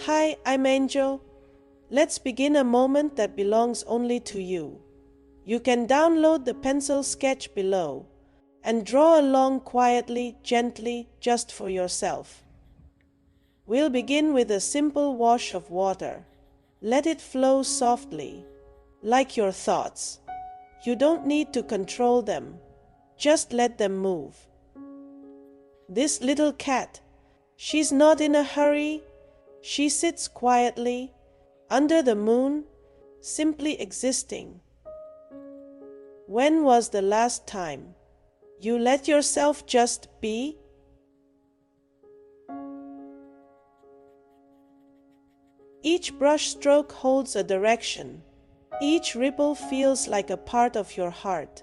Hi, I'm Angel. Let's begin a moment that belongs only to you. You can download the pencil sketch below and draw along quietly, gently, just for yourself. We'll begin with a simple wash of water. Let it flow softly, like your thoughts. You don't need to control them. Just let them move. This little cat, she's not in a hurry. She sits quietly, under the moon, simply existing. When was the last time you let yourself just be? Each brush stroke holds a direction. Each ripple feels like a part of your heart.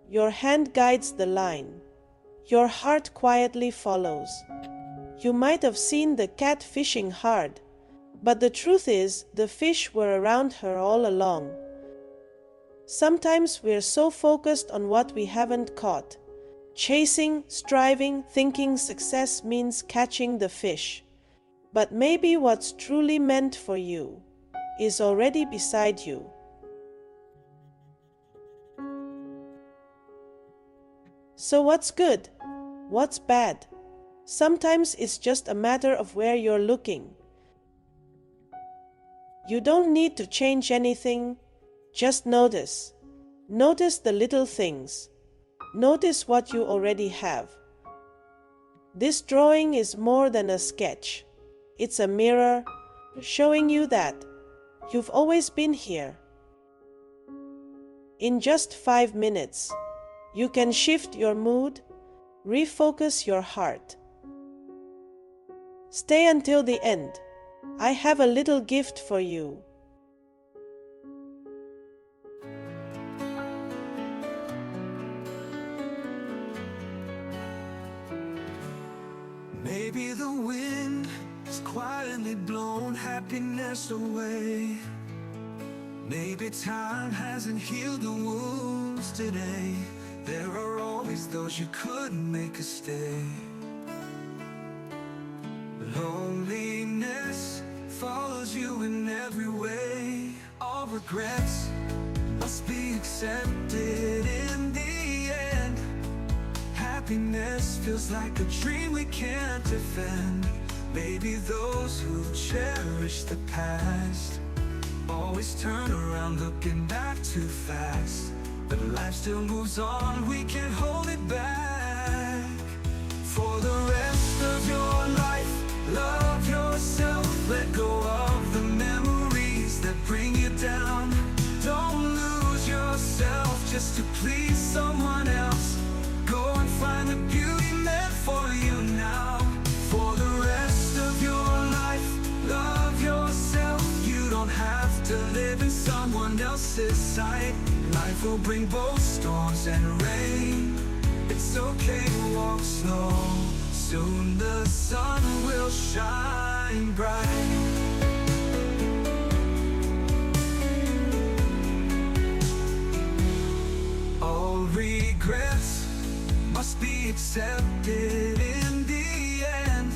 Your hand guides the line. Your heart quietly follows. You might have seen the cat fishing hard, but the truth is, the fish were around her all along. Sometimes we're so focused on what we haven't caught, chasing, striving, thinking success means catching the fish. But maybe what's truly meant for you is already beside you. So what's good? What's bad? Sometimes it's just a matter of where you're looking. You don't need to change anything, just notice. Notice the little things. Notice what you already have. This drawing is more than a sketch. It's a mirror showing you that you've always been here. In just 5 minutes, you can shift your mood, refocus your heart. Stay until the end. I have a little gift for you. Maybe the wind has quietly blown happiness away. Maybe time hasn't healed the wounds today. There are always those you couldn't make a stay. Loneliness follows you in every way. All regrets must be accepted in the end. Happiness feels like a dream we can't defend. Maybe those who cherish the past always turn around looking back too fast. But life still moves on, we can't hold it back. For the rest of your life, love yourself. Let go of the memories that bring you down. Don't lose yourself just to please someone else. Go and find the beauty meant for you now. For the rest of your life, love yourself. You don't have to live in someone else's sight. Life will bring both storms and rain. It's okay to walk slow. Soon the sun will shine bright. All regrets must be accepted in the end.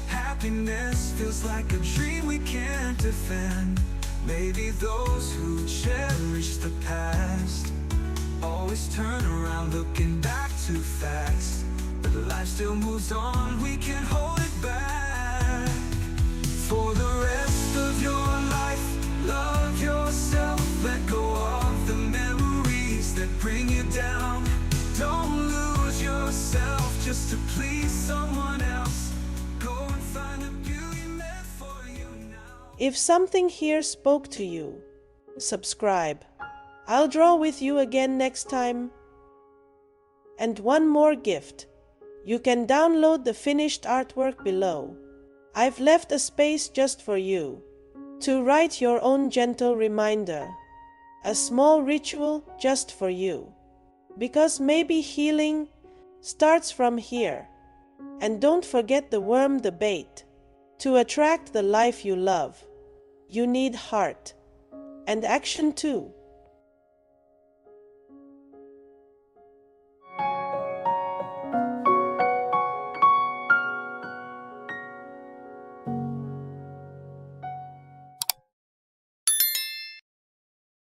Happiness feels like a dream we can't defend. Maybe those who cherish the past always turn around looking back too fast. But life still moves on, we can't hold it back. For the rest of your life, love yourself. Let go of the memories that bring you down. Don't lose yourself just to please someone else. Go and find the beauty meant for you now. If something here spoke to you, subscribe. I'll draw with you again next time. And one more gift. You can download the finished artwork below. I've left a space just for you to write your own gentle reminder. A small ritual just for you. Because maybe healing starts from here. And don't forget the worm, the bait. To attract the life you love, you need heart and action too.